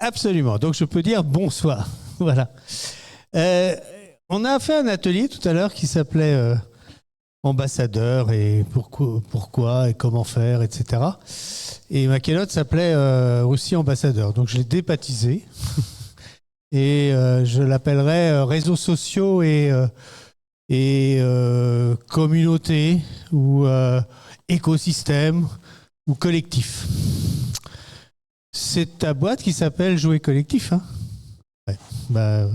Absolument. Donc, je peux dire bonsoir. Voilà. Euh, on a fait un atelier tout à l'heure qui s'appelait Ambassadeur et pourquoi et comment faire, etc. Et ma keynote s'appelait aussi Ambassadeur. Donc, je l'ai débaptisé et je l'appellerai réseaux sociaux et communauté ou écosystème ou collectif. C'est ta boîte qui s'appelle Jouer Collectif, hein? Ouais. Bah,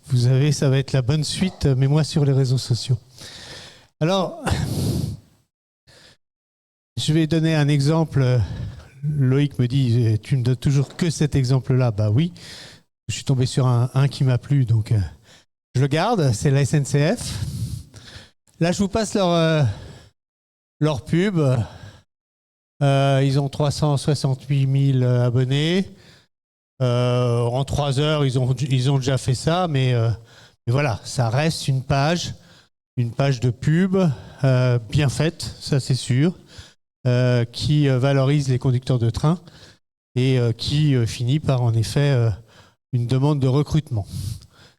vous avez, ça va être la bonne suite, mais moi sur les réseaux sociaux. Alors, je vais donner un exemple. Loïc me dit, tu me donnes toujours que cet exemple-là. Bah oui, je suis tombé sur un qui m'a plu, donc je le garde. C'est la SNCF. Là, je vous passe leur pub. Ils ont 368 000 abonnés. En 3 heures, ils ont déjà fait ça, mais voilà, ça reste une page de pub bien faite, ça c'est sûr, qui valorise les conducteurs de train et qui finit par en effet une demande de recrutement.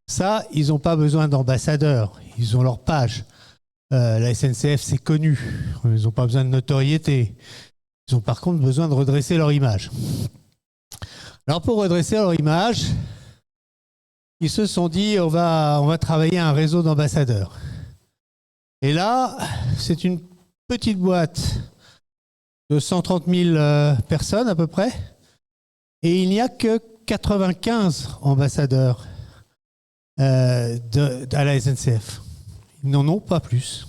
Ça, ils n'ont pas besoin d'ambassadeurs, ils ont leur page. La SNCF, c'est connu, ils n'ont pas besoin de notoriété. Ils ont par contre besoin de redresser leur image. Alors pour redresser leur image, ils se sont dit on va travailler un réseau d'ambassadeurs. Et là, c'est une petite boîte de 130 000 personnes à peu près, et il n'y a que 95 ambassadeurs à la SNCF. Ils n'en ont pas plus.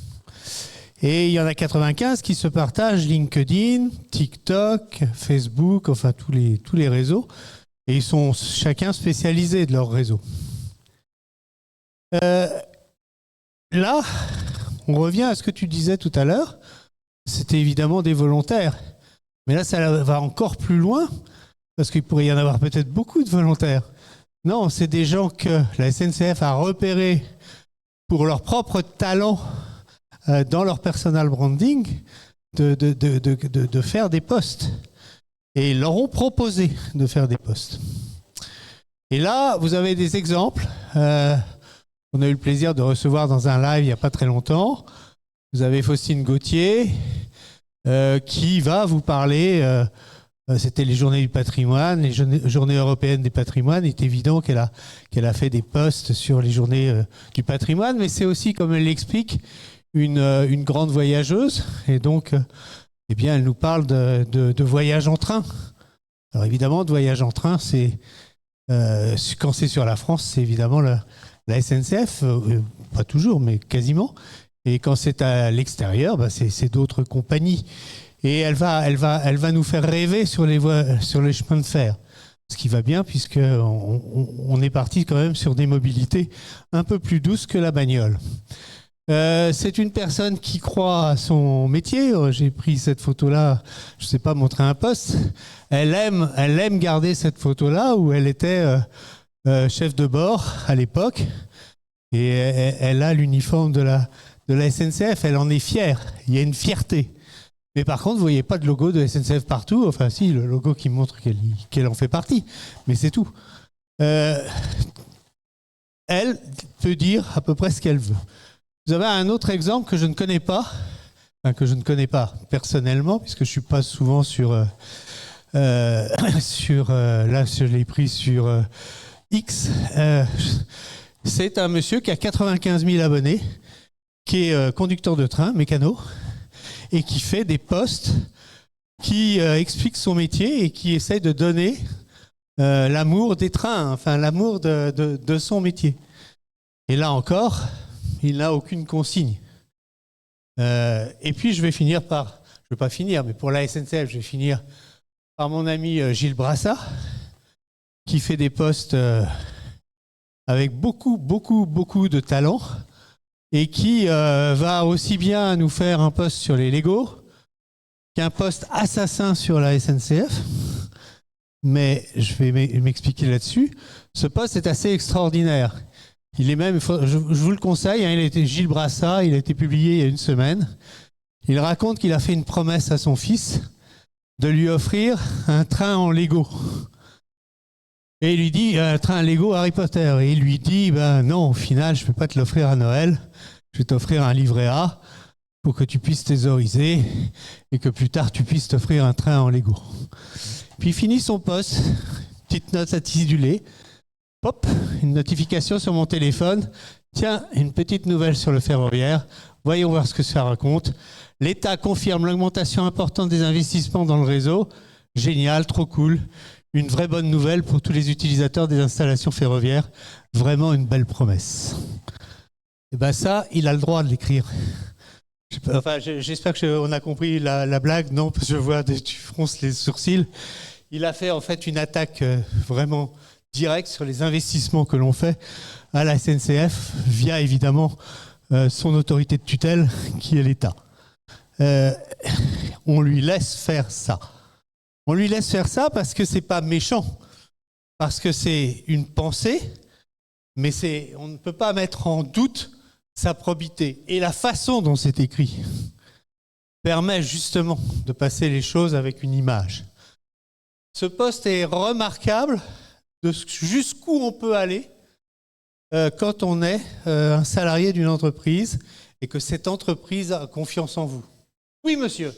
Et il y en a 95 qui se partagent LinkedIn, TikTok, Facebook, enfin tous les réseaux. Et ils sont chacun spécialisés de leur réseau. Là, on revient à ce que tu disais tout à l'heure. C'était évidemment des volontaires. Mais là, ça va encore plus loin, parce qu'il pourrait y en avoir peut-être beaucoup de volontaires. Non, c'est des gens que la SNCF a repérés pour leur propre talent dans leur personal branding de faire des posts. Et ils leur ont proposé de faire des posts. Et là, vous avez des exemples. On a eu le plaisir de recevoir dans un live il n'y a pas très longtemps. Vous avez Faustine Gauthier qui va vous parler. C'était les journées du patrimoine, les journées européennes des patrimoines. Il est évident qu'elle a fait des posts sur les journées du patrimoine, mais c'est aussi, comme elle l'explique, une grande voyageuse, et donc eh bien, elle nous parle de voyage en train. Alors évidemment, de voyage en train, c'est quand c'est sur la France, c'est évidemment la SNCF, pas toujours, mais quasiment. Et quand c'est à l'extérieur, bah, c'est d'autres compagnies. Et elle va nous faire rêver sur les chemins de fer. Ce qui va bien, puisqu'on est parti quand même sur des mobilités un peu plus douces que la bagnole. C'est une personne qui croit à son métier. J'ai pris cette photo-là, je ne sais pas montrer un poste. Elle aime garder cette photo-là où elle était chef de bord à l'époque. Et elle a l'uniforme de la SNCF. Elle en est fière. Il y a une fierté. Mais par contre, vous ne voyez pas de logo de SNCF partout. Enfin, si, le logo qui montre qu'elle en fait partie. Mais c'est tout. Elle peut dire à peu près ce qu'elle veut. Vous avez un autre exemple que je ne connais pas, personnellement, puisque je ne suis pas souvent là, je l'ai pris sur X. C'est un monsieur qui a 95 000 abonnés, qui est conducteur de train, mécano, et qui fait des posts qui expliquent son métier et qui essaie de donner l'amour des trains, enfin l'amour de son métier. Et là encore, il n'a aucune consigne. Et puis je vais finir je ne vais pas finir, mais pour la SNCF, je vais finir par mon ami Gilles Brassat, qui fait des posts avec beaucoup de talent et qui va aussi bien nous faire un post sur les Lego qu'un post assassin sur la SNCF. Mais je vais m'expliquer là-dessus. Ce post est assez extraordinaire. Il est même, je vous le conseille, hein, il a été Gilles Brassat, il a été publié il y a une semaine. Il raconte qu'il a fait une promesse à son fils de lui offrir un train en Lego. Et il lui dit, un train Lego Harry Potter. Et il lui dit, ben non, au final, je ne peux pas te l'offrir à Noël. Je vais t'offrir un livret A pour que tu puisses thésauriser et que plus tard, tu puisses t'offrir un train en Lego. Puis il finit son poste, petite note acidulée. Pop, une notification sur mon téléphone. Tiens, une petite nouvelle sur le ferroviaire. Voyons voir ce que ça raconte. L'État confirme l'augmentation importante des investissements dans le réseau. Génial, trop cool. Une vraie bonne nouvelle pour tous les utilisateurs des installations ferroviaires. Vraiment une belle promesse. Et bien ça, il a le droit de l'écrire. Enfin, j'espère qu'on a compris la blague. Non, parce que je vois que tu fronces les sourcils. Il a fait en fait une attaque vraiment directe sur les investissements que l'on fait à la SNCF via évidemment son autorité de tutelle qui est l'État. On lui laisse faire ça. On lui laisse faire ça parce que c'est pas méchant, parce que c'est une pensée, mais on ne peut pas mettre en doute sa probité. Et la façon dont c'est écrit permet justement de passer les choses avec une image. Ce poste est remarquable de jusqu'où on peut aller quand on est un salarié d'une entreprise et que cette entreprise a confiance en vous. Oui, monsieur.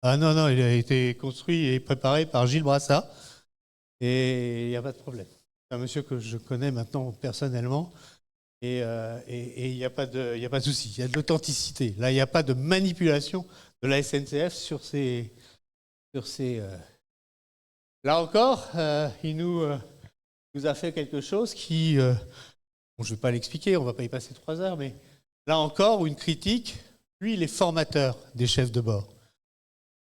Ah non, non, il a été construit et préparé par Gilles Brassat et il n'y a pas de problème. C'est un monsieur que je connais maintenant personnellement et il n'y a pas de souci. Il y a de l'authenticité. Là, il n'y a pas de manipulation de la SNCF sur ces Là encore, il nous a fait quelque chose qui, bon, je ne vais pas l'expliquer, on ne va pas y passer 3 heures, mais là encore, une critique. Lui, il est formateur des chefs de bord.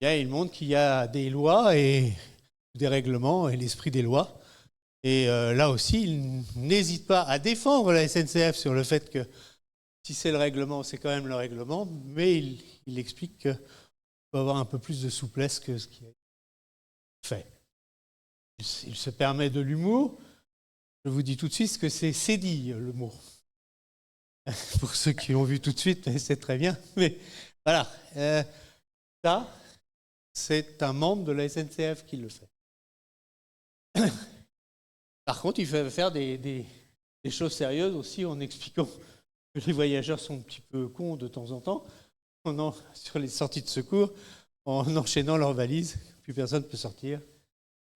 Il montre qu'il y a des lois et des règlements et l'esprit des lois. Et là aussi, il n'hésite pas à défendre la SNCF sur le fait que si c'est le règlement, c'est quand même le règlement, mais il explique qu'il faut avoir un peu plus de souplesse que ce qui est fait. Il se permet de l'humour. Je vous dis tout de suite que c'est sédille, le mot. Pour ceux qui l'ont vu tout de suite, c'est très bien. Mais voilà, ça, c'est un membre de la SNCF qui le fait. Par contre, il fait faire des choses sérieuses aussi en expliquant que les voyageurs sont un petit peu cons de temps en temps, sur les sorties de secours, en enchaînant leurs valises, plus personne ne peut sortir,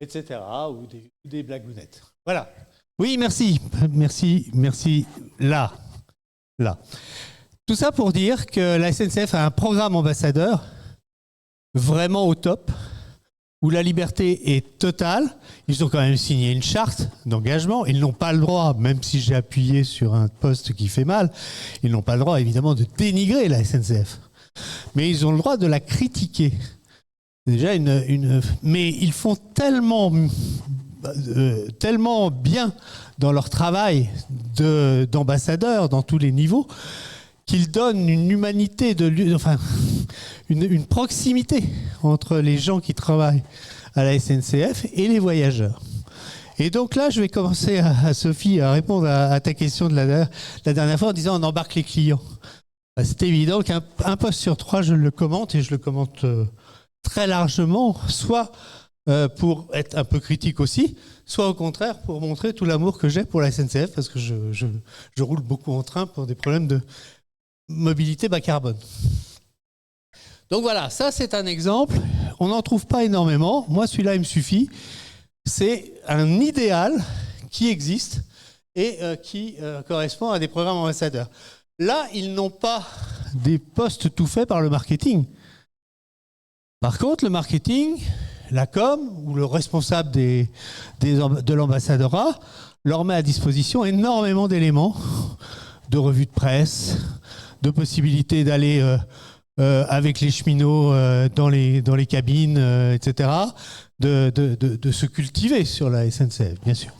etc. Ou des blagounettes. Voilà. Oui, merci. Merci. Là. Tout ça pour dire que la SNCF a un programme ambassadeur vraiment au top, où la liberté est totale. Ils ont quand même signé une charte d'engagement. Ils n'ont pas le droit, même si j'ai appuyé sur un poste qui fait mal, ils n'ont pas le droit évidemment de dénigrer la SNCF. Mais ils ont le droit de la critiquer. Déjà mais ils font tellement bien dans leur travail d'ambassadeur dans tous les niveaux qu'ils donnent une humanité, une proximité entre les gens qui travaillent à la SNCF et les voyageurs. Et donc là, je vais commencer Sophie à répondre à ta question de la dernière fois en disant on embarque les clients. C'est évident qu'un poste sur 3, je le commente et je le commente très largement, soit pour être un peu critique aussi, soit au contraire pour montrer tout l'amour que j'ai pour la SNCF parce que je roule beaucoup en train pour des problèmes de mobilité bas carbone. Donc voilà, ça c'est un exemple. On n'en trouve pas énormément. Moi, celui-là, il me suffit. C'est un idéal qui existe et qui correspond à des programmes ambassadeurs. Là, ils n'ont pas des postes tout faits par le marketing. Par contre, le marketing, la com ou le responsable de l'ambassadeurat leur met à disposition énormément d'éléments de revues de presse, de possibilités d'aller avec les cheminots dans les cabines, etc., de se cultiver sur la SNCF, bien sûr.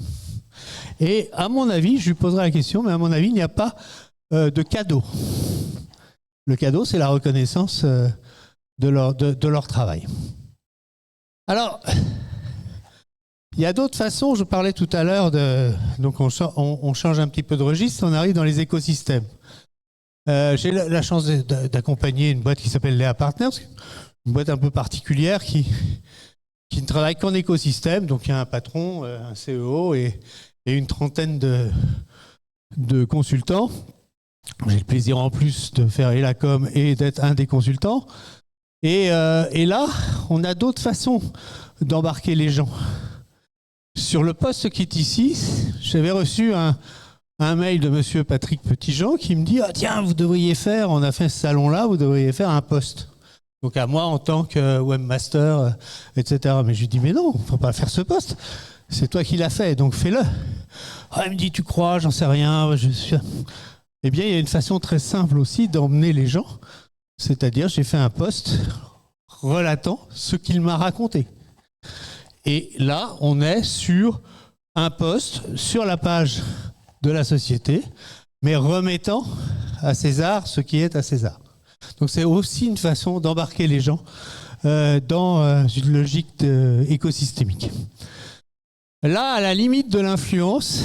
Et à mon avis, je lui poserai la question, mais à mon avis, il n'y a pas de cadeau. Le cadeau, c'est la reconnaissance de leur travail. Alors, il y a d'autres façons, je parlais tout à l'heure, donc on change un petit peu de registre, on arrive dans les écosystèmes. J'ai la chance d'accompagner une boîte qui s'appelle Léa Partners, une boîte un peu particulière qui ne travaille qu'en écosystème. Donc il y a un patron, un CEO et une trentaine de consultants. J'ai le plaisir en plus de faire et la com et d'être un des consultants. Et là, on a d'autres façons d'embarquer les gens. Sur le poste qui est ici, j'avais reçu un mail de monsieur Patrick Petitjean qui me dit « Ah tiens, vous devriez faire, on a fait ce salon-là, vous devriez faire un poste. » Donc à moi en tant que webmaster, etc. Mais je lui dis « Mais non, il ne faut pas faire ce poste. C'est toi qui l'as fait, donc fais-le. » Il me dit « Tu crois, j'en sais rien. » Eh bien, il y a une façon très simple aussi d'emmener les gens. C'est-à-dire, j'ai fait un poste relatant ce qu'il m'a raconté. Et là, on est sur un poste sur la page de la société, mais remettant à César ce qui est à César. Donc c'est aussi une façon d'embarquer les gens dans une logique écosystémique. Là, à la limite de l'influence,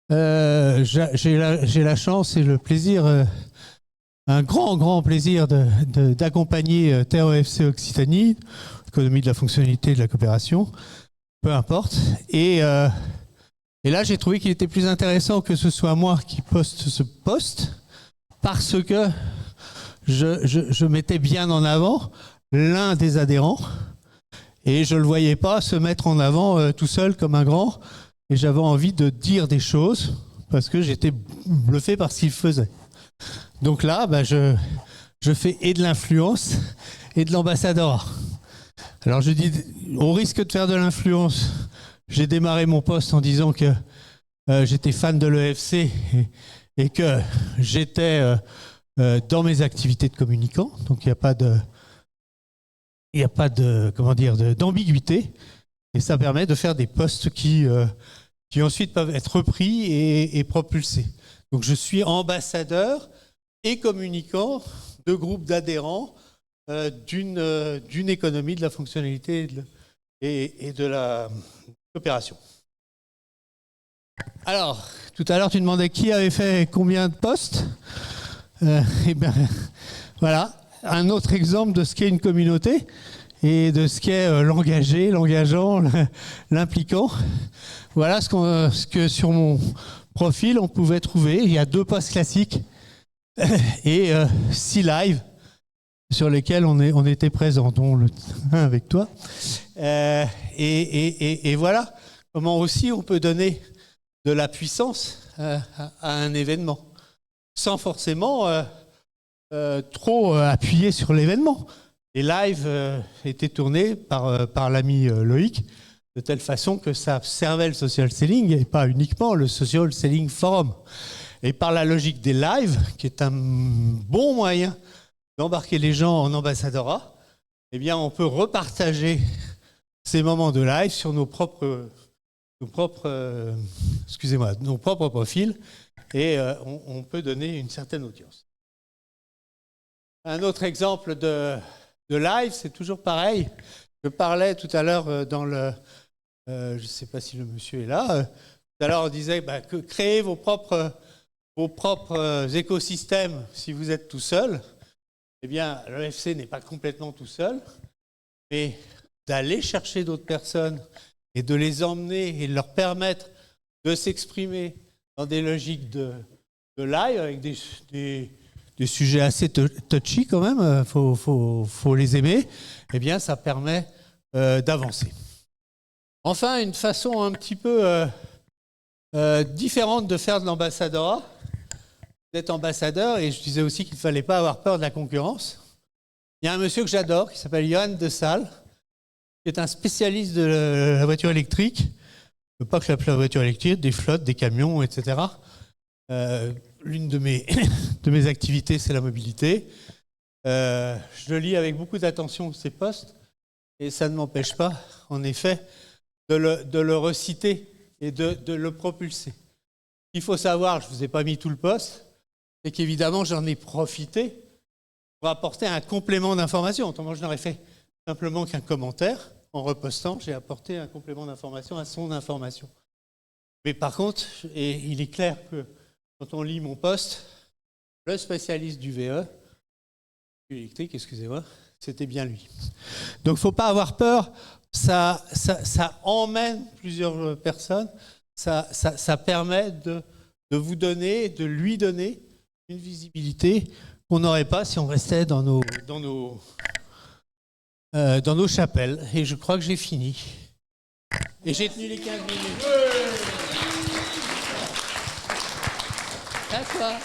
j'ai la chance et le plaisir, un grand plaisir d'accompagner Terre EFC Occitanie, économie de la fonctionnalité et de la coopération, peu importe. Et là, j'ai trouvé qu'il était plus intéressant que ce soit moi qui poste ce poste, parce que je mettais bien en avant l'un des adhérents, et je ne le voyais pas se mettre en avant tout seul comme un grand, et j'avais envie de dire des choses, parce que j'étais bluffé par ce qu'il faisait. Donc là, je fais et de l'influence et de l'ambassadeur. Alors je dis, au risque de faire de l'influence, j'ai démarré mon poste en disant que j'étais fan de l'EFC et que j'étais dans mes activités de communicant. Donc il n'y a pas d'ambiguïté. Et ça permet de faire des posts qui ensuite peuvent être repris et propulsés. Donc je suis ambassadeur et communicant de groupes d'adhérents d'une économie de la fonctionnalité et de la coopération. Alors, tout à l'heure, tu demandais qui avait fait combien de postes. Eh bien, voilà, un autre exemple de ce qu'est une communauté et de ce qu'est l'engagé, l'engageant, l'impliquant. Voilà ce que sur mon profil, on pouvait trouver. Il y a 2 postes classiques et 6 lives sur lesquels on était présents, dont le 1 avec toi. Et voilà comment aussi on peut donner de la puissance à un événement, sans forcément trop appuyer sur l'événement. Les lives étaient tournés par l'ami Loïc, de telle façon que ça servait le social selling et pas uniquement le social selling forum. Et par la logique des lives, qui est un bon moyen d'embarquer les gens en ambassadeurat, eh bien, on peut repartager ces moments de live sur nos propres profils et on peut donner une certaine audience. Un autre exemple de live, c'est toujours pareil. Je parlais tout à l'heure dans le... je ne sais pas si le monsieur est là. Tout à l'heure, on disait que créez vos propres écosystèmes si vous êtes tout seul. Eh bien, l'EFC n'est pas complètement tout seul, mais d'aller chercher d'autres personnes et de les emmener et de leur permettre de s'exprimer dans des logiques de live avec des sujets assez touchy quand même, faut les aimer, eh bien ça permet d'avancer. Enfin, une façon un petit peu différente de faire de l'ambassadeurat, d'être ambassadeur, et je disais aussi qu'il ne fallait pas avoir peur de la concurrence. Il y a un monsieur que j'adore qui s'appelle Johan de Salle, qui est un spécialiste de la voiture électrique, pas que la voiture électrique, des flottes, des camions, etc. L'une de mes activités, c'est la mobilité. Je lis avec beaucoup d'attention ces posts, et ça ne m'empêche pas, en effet, de le reciter et de le propulser. Il faut savoir, je ne vous ai pas mis tout le post, c'est qu'évidemment, j'en ai profité pour apporter un complément d'information. Autrement, je n'aurais fait simplement qu'un commentaire. En repostant, j'ai apporté un complément d'information à son information. Mais par contre, et il est clair que quand on lit mon post, le spécialiste du VE, électrique, excusez-moi, c'était bien lui. Donc il ne faut pas avoir peur, ça emmène plusieurs personnes, ça permet de vous donner, de lui donner une visibilité qu'on n'aurait pas si on restait dans nos chapelles. Et je crois que j'ai fini. Et j'ai tenu les 15 minutes. À toi.